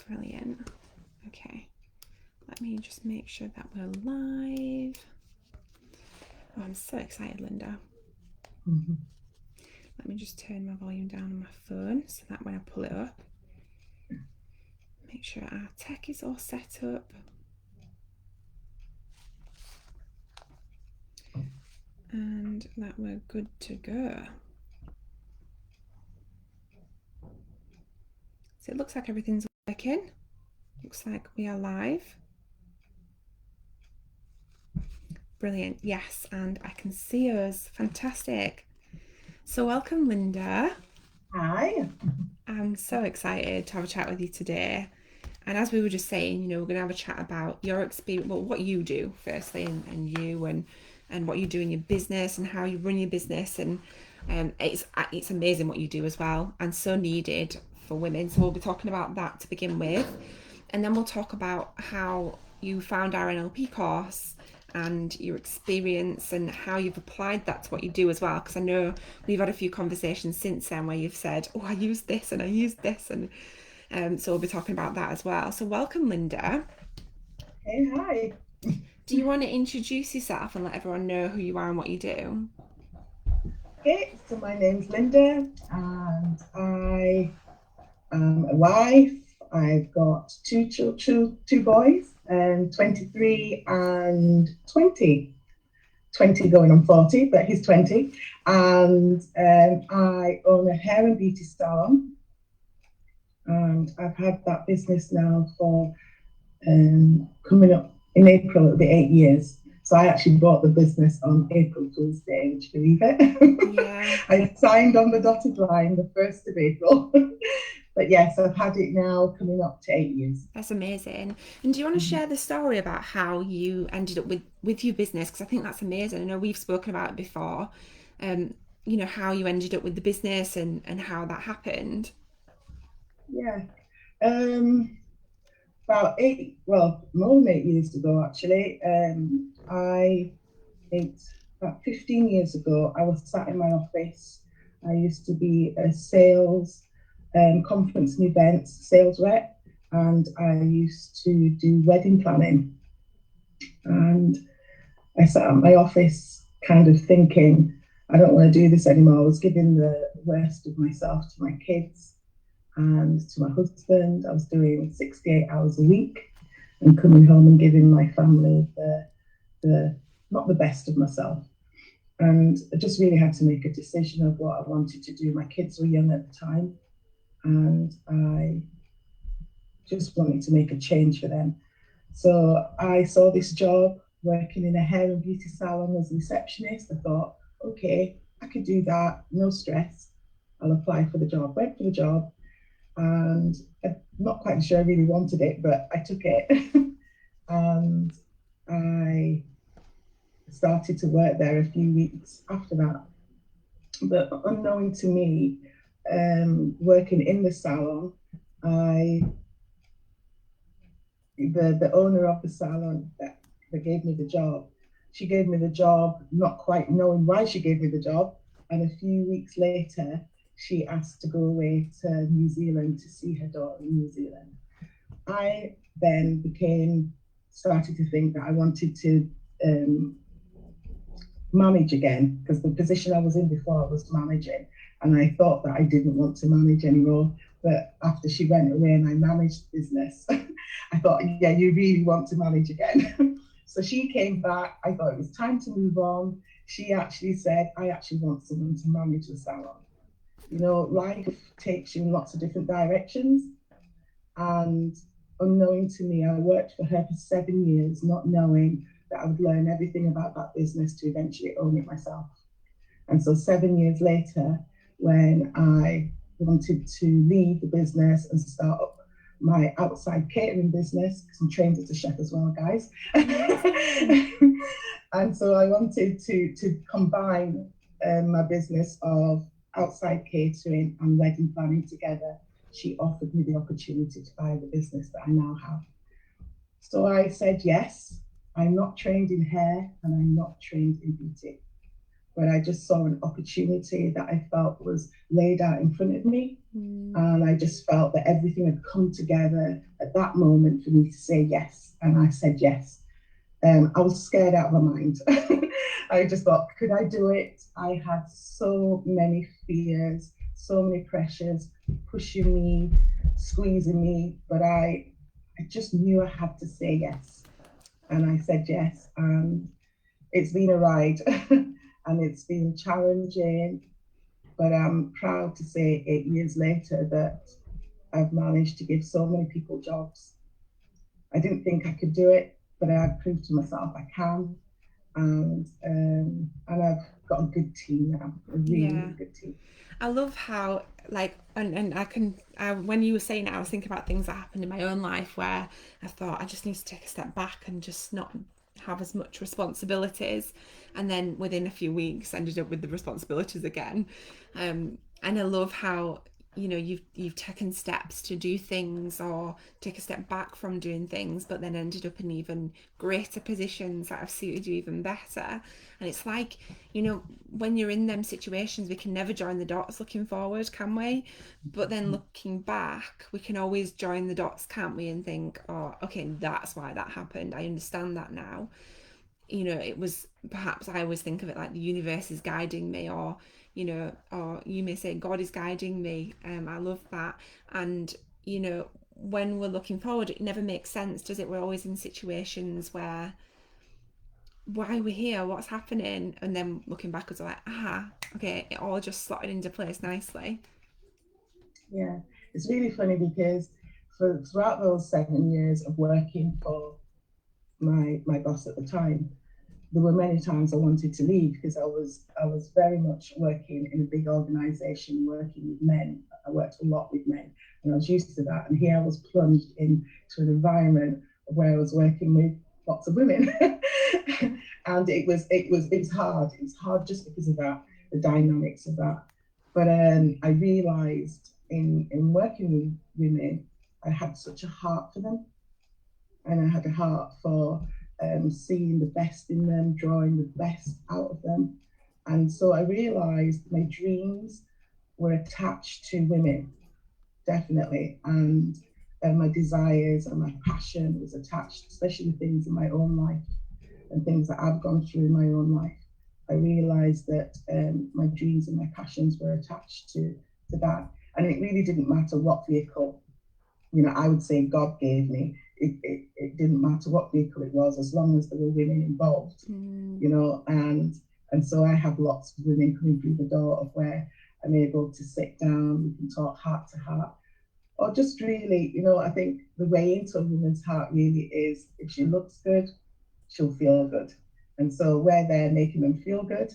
Brilliant. Okay, let me just make sure that we're live. Oh, I'm so excited, Lynda. Mhm. Let me just turn my volume down on my phone so that when I pull it up, make sure our tech is all set up. And that we're good to go. So it looks like everything's working. Looks like we are live. Brilliant. Yes, and I can see us. Fantastic. So welcome, Lynda. Hi. I'm so excited to have a chat with you today. And as we were just saying, we're going to have a chat about your experience, well, what you do firstly, and you, and what you do in your business, and how you run your business, and it's amazing what you do as well, and so needed for women. So we'll be talking about that to begin with, and then we'll talk about how you found our NLP course and your experience and how you've applied that to what you do as well. Because I know we've had a few conversations since then where you've said, "Oh, I use this and I use this," and so we'll be talking about that as well. So welcome, Lynda. Hey, hi. Do you want to introduce yourself and let everyone know who you are and what you do? Okay, so my name's Linda and I am a wife. I've got two children, two boys, 23 and 20. 20 going on 40, but he's 20. And I own a hair and beauty salon. And I've had that business now for coming up in April, it'll be 8 years. So I actually bought the business on April Fool's Day, would you believe it? Yeah, I signed on the dotted line the 1st of April. But yes, I've had it now coming up to 8 years. that's amazing. And do you want to share the story about how you ended up with your business? Because I think that's amazing. I know we've spoken about it before. Um, how you ended up with the business and how that happened. Yeah. Um, about more than 8 years ago, actually, it's about 15 years ago, I was sat in my office. I used to be a sales, conference and events sales rep, and I used to do wedding planning. And I sat at my office kind of thinking, I don't want to do this anymore. I was giving the worst of myself to my kids and to my husband. I was doing 68 hours a week and coming home and giving my family the not the best of myself. And I just really had to make a decision of what I wanted to do. My kids were young at the time, and I just wanted to make a change for them. So I saw this job working in a hair and beauty salon as a receptionist. I thought, okay, I could do that, no stress. I'll apply for the job. Went for the job, and I'm not quite sure I really wanted it, but I took it. And I started to work there a few weeks after that. But unknowing to me, working in the salon, I the owner of the salon that gave me the job, she gave me the job not quite knowing why she gave me the job. And a few weeks later, she asked to go away to New Zealand to see her daughter in New Zealand. I then became started to think that I wanted to um, manage again because the position I was in before was managing, and I thought that I didn't want to manage anymore. But after she went away and I managed the business, I thought, yeah, you really want to manage again. So she came back. I thought it was time to move on. She actually said, I actually want someone to manage the salon. You know, life takes you in lots of different directions. And unknowing to me, I worked for her for 7 years, not knowing that I would learn everything about that business to eventually own it myself. And so 7 years later, when I wanted to leave the business and start up my outside catering business, because I'm trained as a chef as well, guys. Amazing. And so I wanted to combine my business of outside catering and wedding planning together. She offered me the opportunity to buy the business that I now have. So I said yes. I'm not trained in hair and I'm not trained in beauty, but I just saw an opportunity that I felt was laid out in front of me. Mm, And I just felt that everything had come together at that moment for me to say yes, and I said yes. I was scared out of my mind. I just thought, could I do it? I had so many fears, so many pressures pushing me, squeezing me, but I just knew I had to say yes. And I said yes. And it's been a ride and it's been challenging, but I'm proud to say 8 years later that I've managed to give so many people jobs. I didn't think I could do it, but I've proved to myself I can. And I've got a good team now, a really, Yeah. really good team. I love how like and when you were saying it, I was thinking about things that happened in my own life where I thought I just need to take a step back and just not have as much responsibilities, and then within a few weeks ended up with the responsibilities again. And I love how you've taken steps to do things or take a step back from doing things, but then ended up in even greater positions that have suited you even better. And it's like, when you're in them situations, we can never join the dots looking forward, can we? But then looking back, we can always join the dots, can't we? And think, oh, okay, that's why that happened. I understand that now. It was, perhaps I always think of it like the universe is guiding me, or you may say God is guiding me. I love that. And, when we're looking forward, it never makes sense, does it? We're always in situations where, why are we here? What's happening? And then looking backwards, we're like, okay, it all just slotted into place nicely. Yeah, it's really funny because throughout those 7 years of working for my boss at the time, there were many times I wanted to leave because I was very much working in a big organization, working with men. I worked a lot with men, and I was used to that. And here I was plunged into an environment where I was working with lots of women, and it was hard. It was hard just because of that, the dynamics of that. But I realised in working with women, I had such a heart for them, and I had a heart for seeing the best in them, drawing the best out of them. And so I realized my dreams were attached to women, definitely. And my desires and my passion was attached, especially the things in my own life and things that I've gone through in my own life. I realized that my dreams and my passions were attached to that. And it really didn't matter what vehicle, I would say God gave me. It didn't matter what vehicle it was, as long as there were women involved, Mm. and so I have lots of women coming through the door of where I'm able to sit down, we can talk heart to heart, or just really, I think the way into a woman's heart really is if she looks good, she'll feel good. And so we're there making them feel good,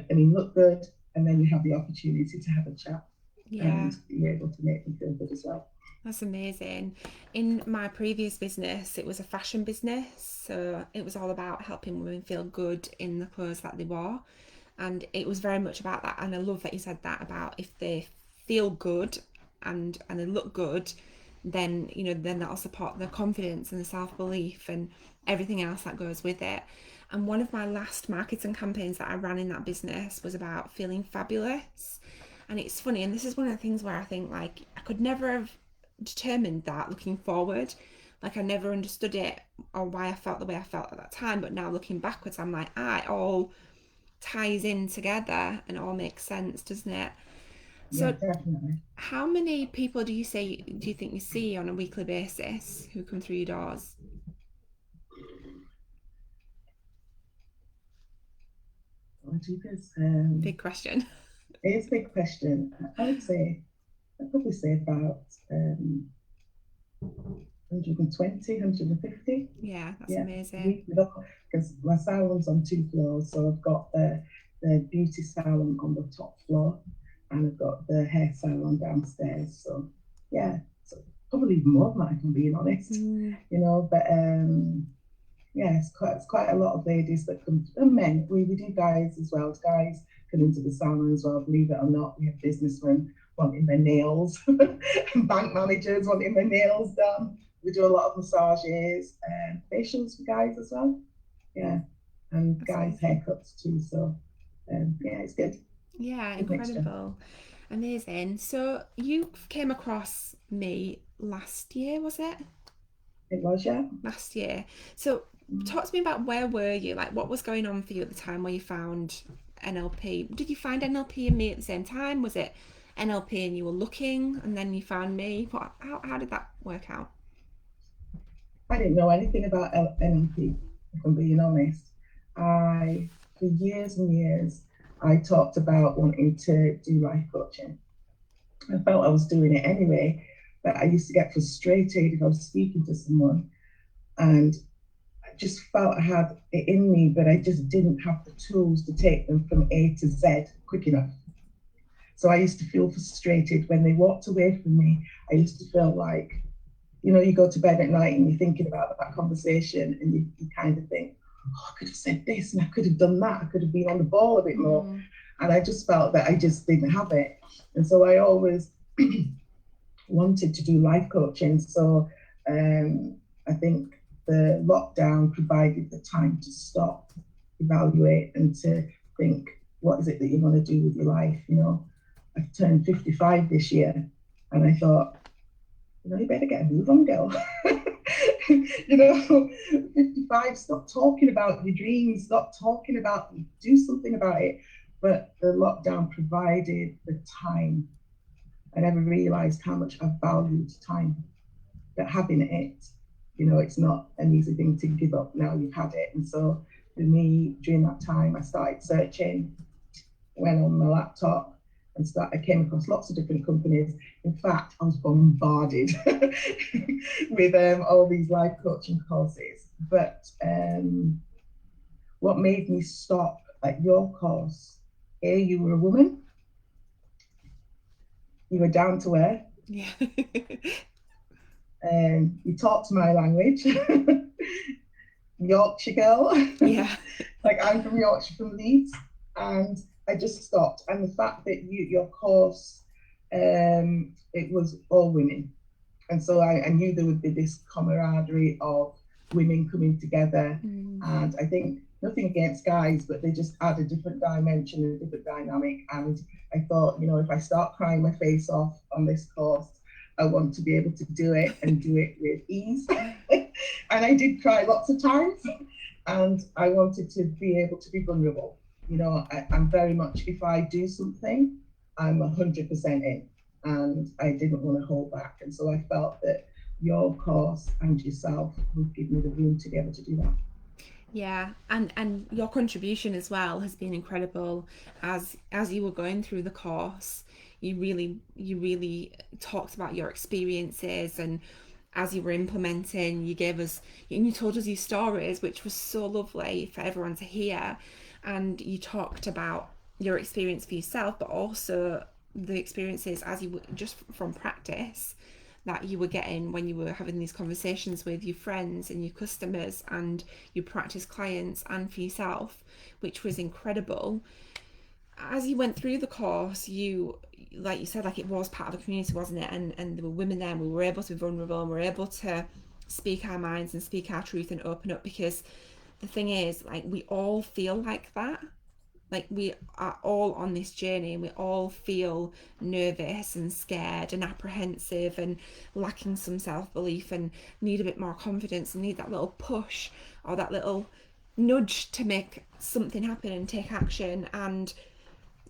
look good, and then you have the opportunity to have a chat Yeah. and you're able to make them feel good as well. That's amazing. In my previous business, it was a fashion business. So it was all about helping women feel good in the clothes that they wore. And it was very much about that. And I love that you said that about if they feel good and they look good, then, then that'll support their confidence and the self belief and everything else that goes with it. And one of my last marketing campaigns that I ran in that business was about feeling fabulous. And it's funny, and this is one of the things where I think like I could never have determined that looking forward. Like I never understood it or why I felt the way I felt at that time. But now looking backwards, I'm like, it all ties in together and all makes sense, doesn't it? Yeah, So definitely. how many people do you think you see on a weekly basis who come through your doors? I do this. Big question. It's a big question. I would say, I'd probably say about 120, 150. Yeah, that's Yeah, amazing. because my salon's on 2 floors, so I've got the beauty salon on the top floor, and I've got the hair salon downstairs. So yeah, so probably more than that, if I'm being honest. Mm, But yeah, it's quite a lot of ladies that come, and men. We do guys as well. Guys come into the salon as well. Believe it or not, we have businessmen wanting their nails, and bank managers wanting their nails done. We do a lot of massages and facials for guys as well. Yeah, and that's guys amazing. haircuts too. So yeah, it's good. Yeah, Good mixture. incredible. Amazing. So you came across me last year, was it? It was, yeah. last year. So talk to me about where were you? Like what was going on for you at the time where you found NLP? Did you find NLP and me at the same time? Was it NLP and you were looking and then you found me? How did that work out? I didn't know anything about NLP, if I'm being honest. For years and years, I talked about wanting to do life coaching. I felt I was doing it anyway, but I used to get frustrated if I was speaking to someone and I just felt I had it in me, but I just didn't have the tools to take them from A to Z quick enough. So I used to feel frustrated when they walked away from me. I used to feel like, you go to bed at night and you're thinking about that conversation and you kind of think, oh, I could have said this and I could have done that. I could have been on the ball a bit more. And I just felt that I just didn't have it. And so I always wanted to do life coaching. So I think the lockdown provided the time to stop, evaluate, and to think, what is it that you want to do with your life? I've turned 55 this year, and I thought, you better get a move on, girl. 55, stop talking about your dreams, stop talking about, do something about it. But the lockdown provided the time. I never realized how much I valued time. That having it, it's not an easy thing to give up now you've had it. And so for me, during that time, I started searching, went on my laptop, and I came across lots of different companies. In fact, I was bombarded with all these life coaching courses. But what made me stop at your course, you were a woman, you were down to earth, Yeah. you talked my language, Yorkshire girl. Yeah. Like I'm from Yorkshire, from Leeds, and I just stopped. And the fact that your course, it was all women, and so I knew there would be this camaraderie of women coming together. And I think nothing against guys, but they just add a different dimension, a different dynamic. And I thought, if I start crying my face off on this course, I want to be able to do it and do it with ease. And I did cry lots of times, and I wanted to be able to be vulnerable. I'm very much, if I do something, I'm 100% in, and I didn't want to hold back. And so I felt that your course and yourself would give me the room to be able to do that. Yeah, and your contribution as well has been incredible. As you were going through the course, you really talked about your experiences, and as you were implementing, you gave us and you told us your stories, which was so lovely for everyone to hear. And you talked about your experience for yourself, but also the experiences as you were just from practice that you were getting when you were having these conversations with your friends and your customers and your practice clients and for yourself, which was incredible. As you went through the course, you, like you said, like it was part of a community, wasn't it? And there were women there, and we were able to be vulnerable, and we were able to speak our minds and speak our truth and open up, because the thing is, like, we all feel like that. Like, we are all on this journey, and we all feel nervous and scared and apprehensive and lacking some self-belief and need a bit more confidence and need that little push or that little nudge to make something happen and take action. And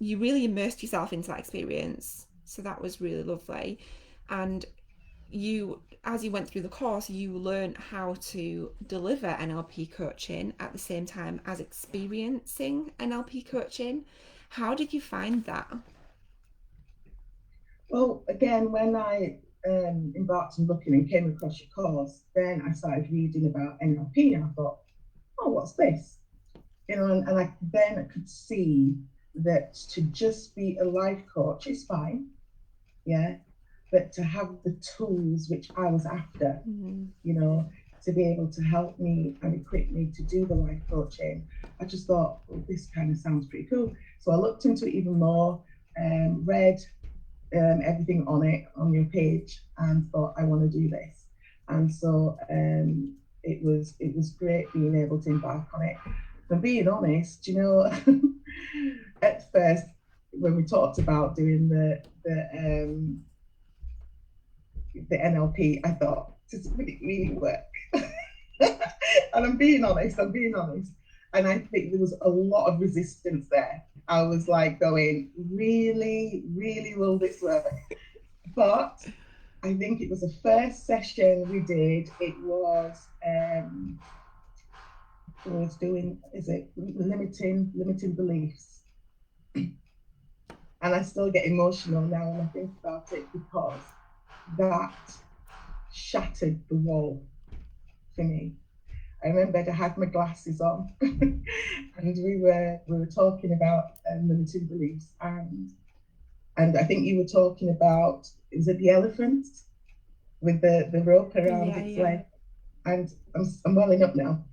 you really immersed yourself into that experience, so that was really lovely. And you, as you went through the course, you learned how to deliver NLP coaching at the same time as experiencing NLP coaching. How did you find that? Well, again, when I embarked on looking and came across your course, then I started reading about NLP, and I thought, oh, what's this? And I could see that to just be a life coach is fine, yeah, but to have the tools which I was after, to be able to help me and equip me to do the life coaching, I just thought, well, this kind of sounds pretty cool. So I looked into it even more, read everything on it on your page, and thought, I want to do this. And so it was great being able to embark on it. And being honest, at first when we talked about doing the NLP, I thought, would it really work? And I'm being honest, And I think there was a lot of resistance there. I was like going, really, really, will this work? But I think it was the first session we did. It was doing, is it limiting beliefs? And I still get emotional now when I think about it, because that shattered the wall for me. I remember I had my glasses on and we were talking about limiting beliefs, and I think you were talking about, is it the elephant with the rope around Yeah, its yeah. leg? And I'm welling up now.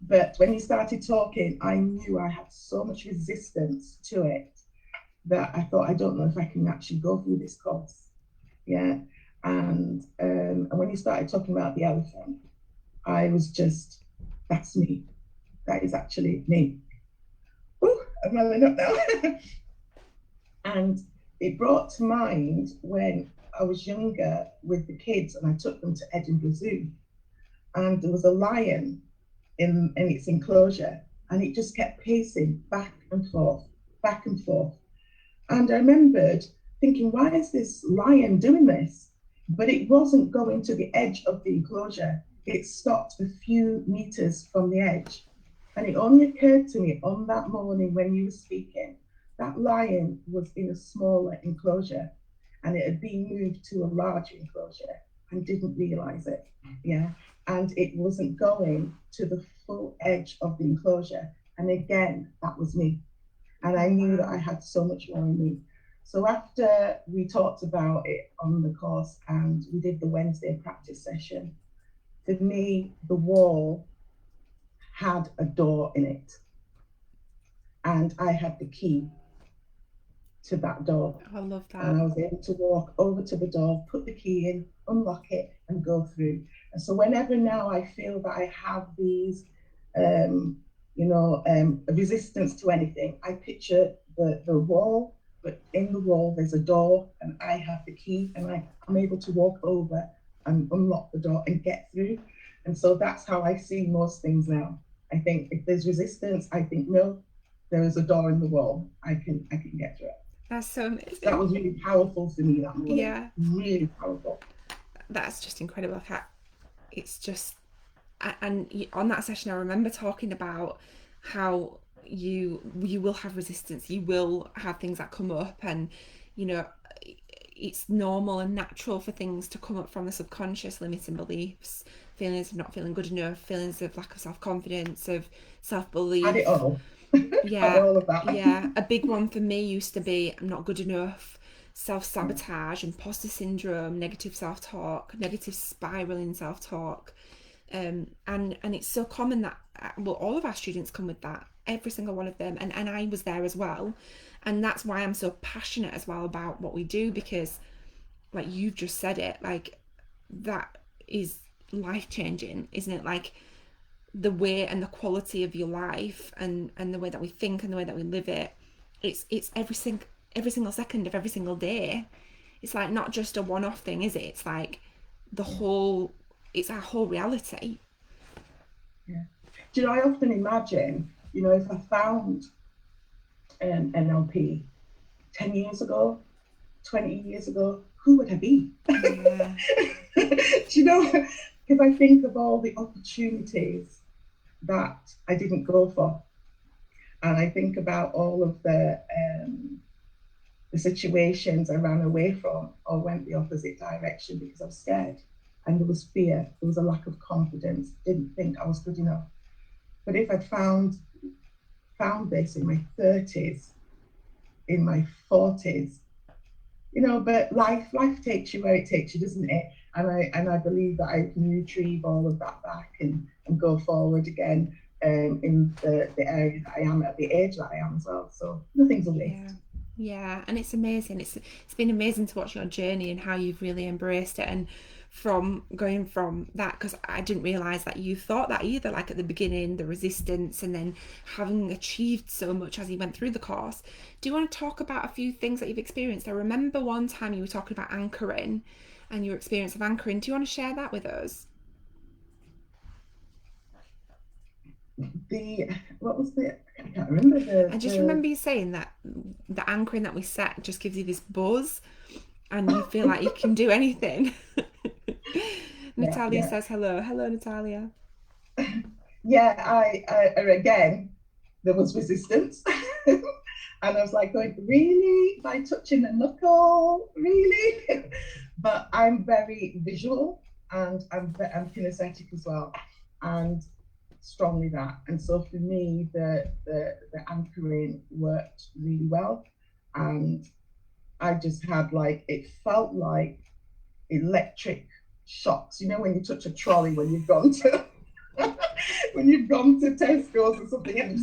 But when you started talking, I knew I had so much resistance to it that I thought, I don't know if I can actually go through this course. Yeah. And when you started talking about the elephant, I was just, that's me. That is actually me. Ooh, I'm welling up now. And it brought to mind when I was younger with the kids and I took them to Edinburgh Zoo, and there was a lion in its enclosure, and it just kept pacing back and forth, back and forth. And I remembered thinking, why is this lion doing this? But it wasn't going to the edge of the enclosure. It stopped a few meters from the edge. And it only occurred to me on that morning when you were speaking, that lion was in a smaller enclosure and it had been moved to a larger enclosure and didn't realize it. Yeah. And it wasn't going to the full edge of the enclosure. And again, that was me. And I knew that I had so much more in me. So after we talked about it on the course and we did the Wednesday practice session, for me, the wall had a door in it. And I had the key to that door. I love And that. I was able to walk over to the door, put the key in, unlock it, and go through. And so whenever now I feel that I have these, resistance to anything, I picture the wall, but in the wall there's a door, and I have the key, and I'm able to walk over and unlock the door and get through. And so that's how I see most things now. I think if there's resistance, I think no, there is a door in the wall. I can get through it. That's so That amazing. was really powerful for me that morning. Yeah, Really powerful. that's just incredible. It's just, and on that session, I remember talking about how you will have resistance, you will have things that come up, and you know it's normal and natural for things to come up from the subconscious, limiting beliefs, feelings of not feeling good enough, feelings of lack of self-confidence, of Had it self-belief. all. Had Yeah, all of that. yeah. A big one for me used to be I'm not good enough, self sabotage, imposter syndrome, negative self talk, negative spiraling self talk. And it's so common that, well, all of our students come with that, every single one of them. And I was there as well. And that's why I'm so passionate as well about what we do, because, like you've just said it, like that is life changing, isn't it? Like the way and the quality of your life, and the way that we think and the way that we live it, it's every single second of every single day. It's like not just a one-off thing, is it? It's like the Yeah, whole, it's our whole reality. yeah. Do you know, I often imagine, if I found NLP 10 years ago, 20 years ago, who would I be? Yeah, Do you know? Because I think of all the opportunities that I didn't go for. And I think about all of the situations I ran away from or went the opposite direction because I was scared. And there was fear, there was a lack of confidence, didn't think I was good enough. But if I'd found this in my 30s, in my 40s, but life takes you where it takes you, doesn't it? And I believe that I can retrieve all of that back and go forward again, in the area that I am at the age that I am as well. So nothing's a yeah, waste. yeah. And it's amazing. It's been amazing to watch your journey and how you've really embraced it. And from going from that, because I didn't realize that you thought that either, like at the beginning, the resistance, and then having achieved so much as you went through the course. Do you want to talk about a few things that you've experienced? I remember one time you were talking about anchoring, and your experience of anchoring. Do you want to share that with us? The what was the I can't remember I just the remember you saying that the anchoring that we set just gives you this buzz and you feel like you can do anything. yeah, Natalia yeah, says hello. Hello, Natalia. yeah. I again there was resistance. And I was like going, really? By touching a knuckle? Really? But I'm very visual and I'm kinesthetic as well. And strongly that. And so for me, the anchoring worked really well. And I just had like, it felt like electric shocks. You know, when you touch a trolley when you've gone to when you've gone to Tesco's or something, and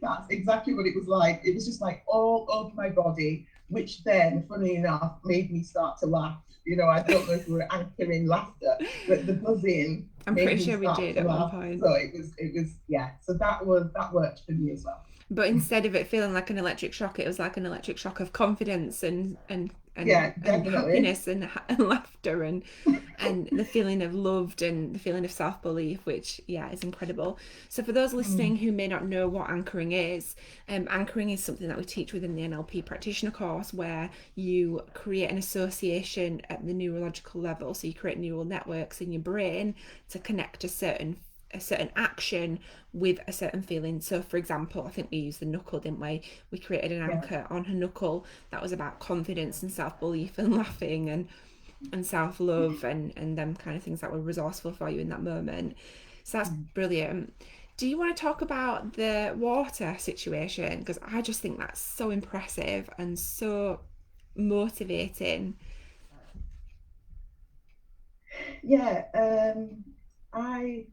that's exactly what it was like. It was just like all over my body, which then, funny enough, made me start to laugh. You know, I don't know if we were anchoring laughter, but the buzzing I'm made pretty me sure we start did to at one laugh. point. So it was yeah. So that worked for me as well. But instead of it feeling like an electric shock, it was like an electric shock of confidence Yeah, and definitely. happiness and laughter and the feeling of loved and the feeling of self belief, which yeah is incredible. So for those listening Mm, who may not know what anchoring is something that we teach within the NLP Practitioner course, where you create an association at the neurological level. So you create neural networks in your brain to connect a certain action with a certain feeling. So, for example, I think we used the knuckle, didn't we? We created an yeah. anchor on her knuckle that was about confidence and self belief and laughing and self love and them kind of things that were resourceful for you in that moment. So that's Mm. brilliant. Do you want to talk about the water situation? Because I just think that's so impressive and so motivating. Yeah. I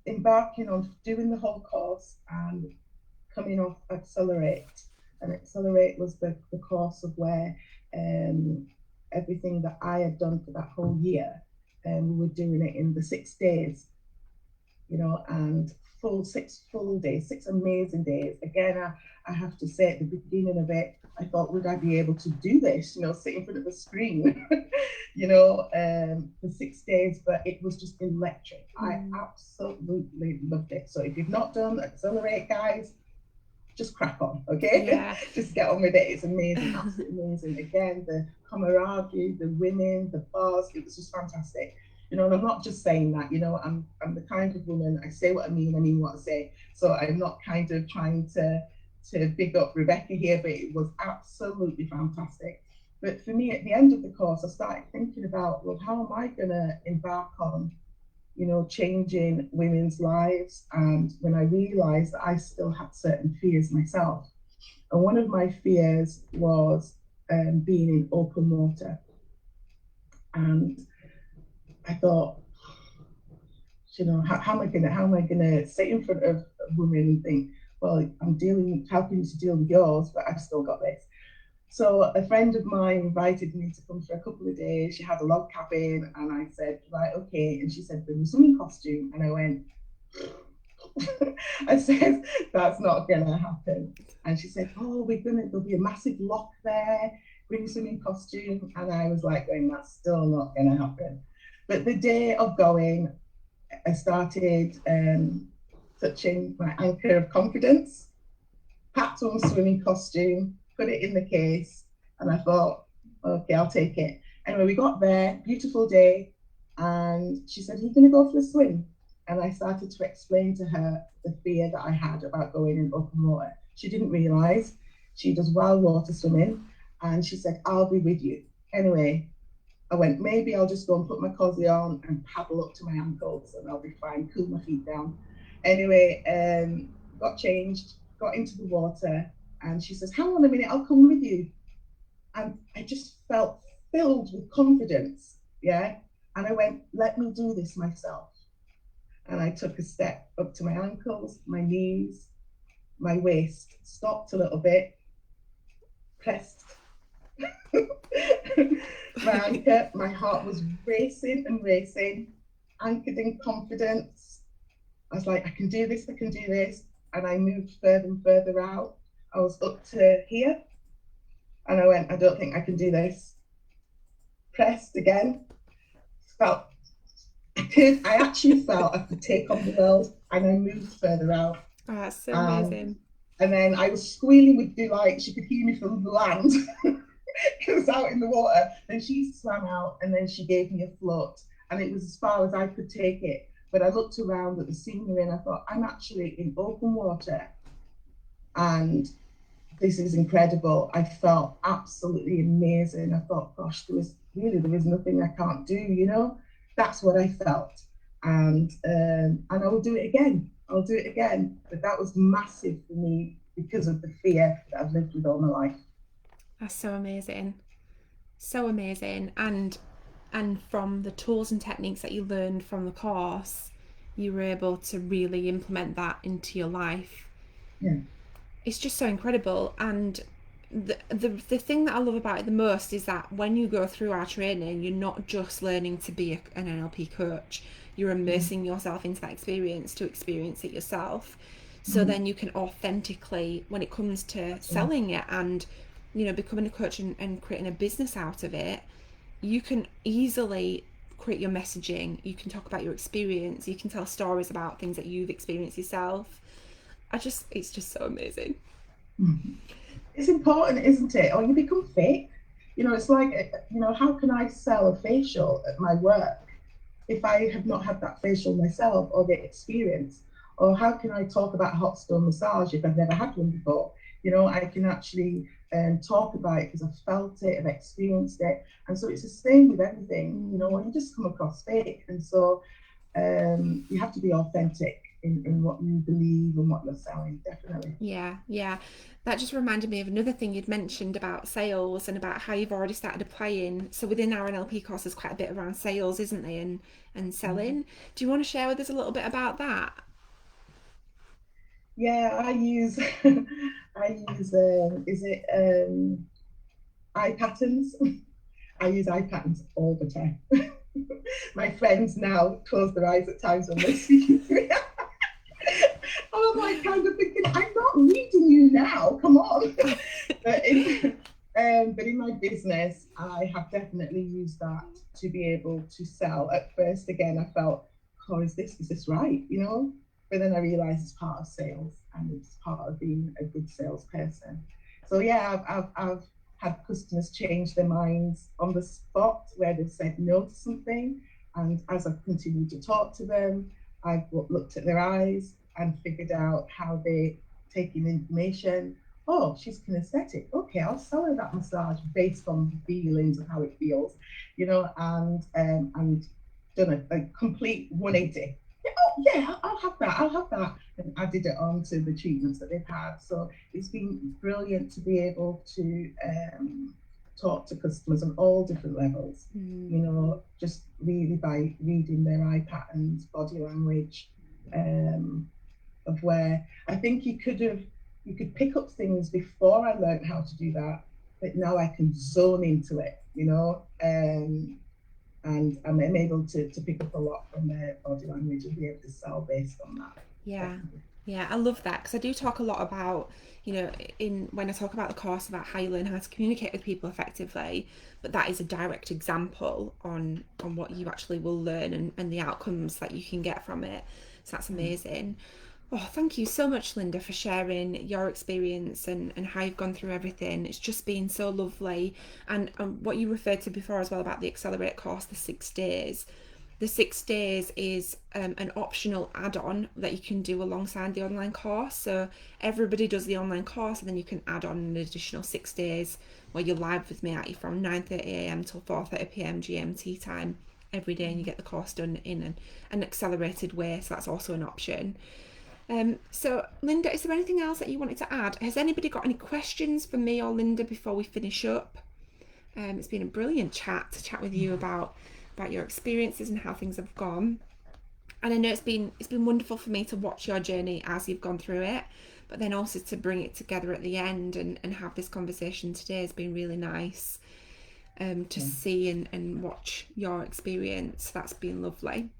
embarking on doing the whole course and coming off Accelerate. And Accelerate was the course of where um, everything that I had done for that whole year, we were doing it in the 6 days, you know, and 6 full days, 6 amazing days. Again, I have to say at the beginning of it, I thought, would I be able to do this, you know, sit in front of the screen, you know, for 6 days, but it was just electric. I Mm. absolutely loved it. So if you've not done Accelerate, guys, just crack on, okay? Yeah. Just get on with it. It's amazing, absolutely amazing. Again, the camaraderie, the women, the bars, it was just fantastic. You know, and I'm not just saying that, you know, I'm the kind of woman, I say what I mean what I say. So I'm not kind of trying to big up Rebecca here, but it was absolutely fantastic. But for me, at the end of the course, I started thinking about, well, how am I going to embark on, you know, changing women's lives? And when I realized that I still had certain fears myself, and one of my fears was being in open water. And I thought, you know, how am I gonna sit in front of a woman and think, well, I'm dealing, helping you to deal with yours, but I've still got this. So a friend of mine invited me to come for a couple of days. She had a log cabin, and I said, right, okay. And she said, bring a swimming costume, and I went, I said, that's not gonna happen. And she said, oh, there'll be a massive lock there, bring a swimming costume. And I was like, going, that's still not gonna happen. But the day of going, I started touching my anchor of confidence, packed on a swimming costume, put it in the case, and I thought, okay, I'll take it. Anyway, we got there, beautiful day, and she said, are you going to go for a swim? And I started to explain to her the fear that I had about going in open water. She didn't realize she does wild water swimming, and she said, I'll be with you. Anyway, I went, maybe I'll just go and put my cozy on and paddle up to my ankles and I'll be fine, cool my feet down. Anyway, got changed, got into the water, and she says, hang on a minute, I'll come with you. And I just felt filled with confidence. Yeah. And I went, let me do this myself. And I took a step up to my ankles, my knees, my waist, stopped a little bit, pressed my anchor. My heart was racing and racing, anchored in confidence. I was like, I can do this, I can do this. And I moved further and further out. I was up to here, and I went, I don't think I can do this. depressed again. Felt I actually felt I could take on the world, and I moved further out. Oh, that's so And amazing. and then I was squealing with delight. She could hear me from the land. It was out in the water. Then she swam out, and then she gave me a float, and it was as far as I could take it. But I looked around at the scenery, and I thought, I'm actually in open water, and this is incredible. I felt absolutely amazing. I thought, gosh, there is nothing I can't do. That's what I felt, and I will do it again. I'll do it again. But that was massive for me because of the fear that I've lived with all my life. That's so amazing. So amazing. And from the tools and techniques that you learned from the course, you were able to really implement that into your life. Yeah. It's just so incredible. And the thing that I love about it the most is that when you go through our training, you're not just learning to be an NLP coach, you're immersing yourself into that experience to experience it yourself. So Mm-hmm. then you can authentically, when it comes to Yeah. selling it and becoming a coach and creating a business out of it, you can easily create your messaging, you can talk about your experience, you can tell stories about things that you've experienced yourself. It's just so amazing. Mm-hmm. It's important, isn't it? Or you become fake. It's like, how can I sell a facial at my work if I have not had that facial myself or the experience? Or how can I talk about hot stone massage if I've never had one before? I can actually talk about it because I've felt it, I've experienced it. And so it's the same with everything, when you just come across fake. And so you have to be authentic in what you believe and what you're selling, definitely. Yeah, yeah. That just reminded me of another thing you'd mentioned about sales and about how you've already started applying. So within our NLP course, there's quite a bit around sales, isn't there, and selling. Do you want to share with us a little bit about that? Yeah, I use I use is it eye patterns? I use eye patterns all the time. My friends now close their eyes at times when they're speaking to me. And I'm like kind of thinking, I'm not reading you now, come on. But in my business, I have definitely used that to be able to sell. At first, again, I felt, oh, is this right? But then I realized it's part of sales and it's part of being a good salesperson. So yeah, I've had customers change their minds on the spot where they've said no to something, and as I've continued to talk to them, I've looked at their eyes and figured out how they take in information. Oh, she's kinesthetic. Okay, I'll sell her that massage based on the feelings of how it feels, and done a complete 180. Yeah, oh yeah, I'll have that. I'll have that, and added it on to the treatments that they've had. So it's been brilliant to be able to talk to customers on all different levels. Just really by reading their eye patterns, body language, of where I think you could pick up things before I learned how to do that, but now I can zone into it, and I'm able to pick up a lot from their body language and be able to sell based on that. Yeah, Definitely. yeah, I love that because I do talk a lot about, in when I talk about the course about how you learn how to communicate with people effectively, but that is a direct example on what you actually will learn and the outcomes that you can get from it. So that's amazing. Oh, thank you so much, Lynda, for sharing your experience and how you've gone through everything. It's just been so lovely. And what you referred to before as well about the Accelerate course, the 6 days. The 6 days is an optional add on that you can do alongside the online course. So everybody does the online course, and then you can add on an additional 6 days where you're live with me at you from 9:30 a.m. till 4:30 p.m. GMT time every day, and you get the course done in an accelerated way. So that's also an option. So, Lynda, is there anything else that you wanted to add? Has anybody got any questions for me or Lynda before we finish up? It's been a brilliant chat to chat with you about your experiences and how things have gone. And I know it's been wonderful for me to watch your journey as you've gone through it, but then also to bring it together at the end and have this conversation today has been really nice. To Yeah. see and watch your experience. That's been lovely.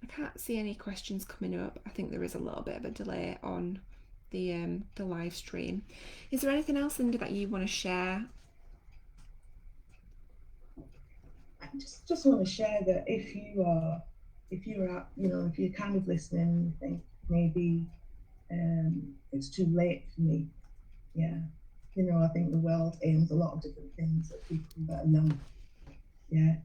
I can't see any questions coming up. I think there is a little bit of a delay on the live stream. Is there anything else, Lynda, that you want to share? I just want to share that if you're at, if you're kind of listening and you think maybe it's too late for me, yeah, I think the world aims a lot of different things at people that are young, yeah.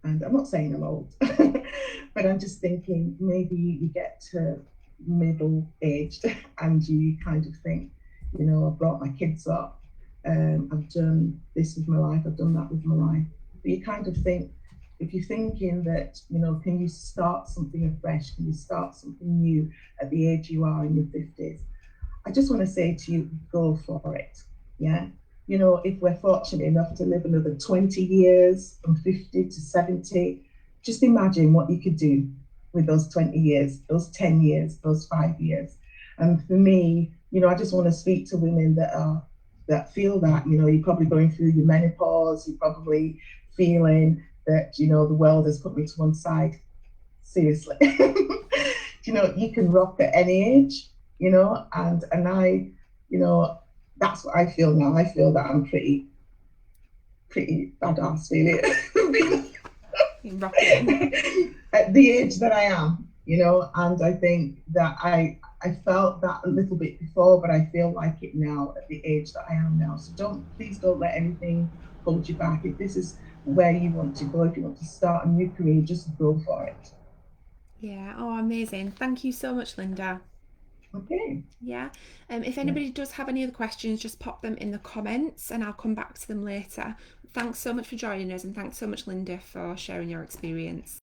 And I'm not saying I'm old, but I'm just thinking maybe you get to middle aged and you kind of think, I've brought my kids up, I've done this with my life, I've done that with my life. But you kind of think, if you're thinking that, can you start something afresh? Can you start something new at the age you are in your 50s? I just want to say to you, go for it. Yeah. If we're fortunate enough to live another 20 years from 50 to 70, just imagine what you could do with those 20 years, those 10 years, those 5 years. And for me, I just want to speak to women that feel that, you're probably going through your menopause, you're probably feeling that, the world has put me to one side. Seriously. You can rock at any age, and I, you know, that's what I feel now. I feel that I'm pretty badass, really. Rocking. At the age that I am, and I think that I felt that a little bit before, but I feel like it now at the age that I am now. So please don't let anything hold you back. If this is where you want to go, if you want to start a new career, just go for it. Yeah. Oh, amazing. Thank you so much, Lynda. Okay. Yeah. If Yeah. anybody does have any other questions, just pop them in the comments and I'll come back to them later. Thanks so much for joining us, and thanks so much, Lynda, for sharing your experience.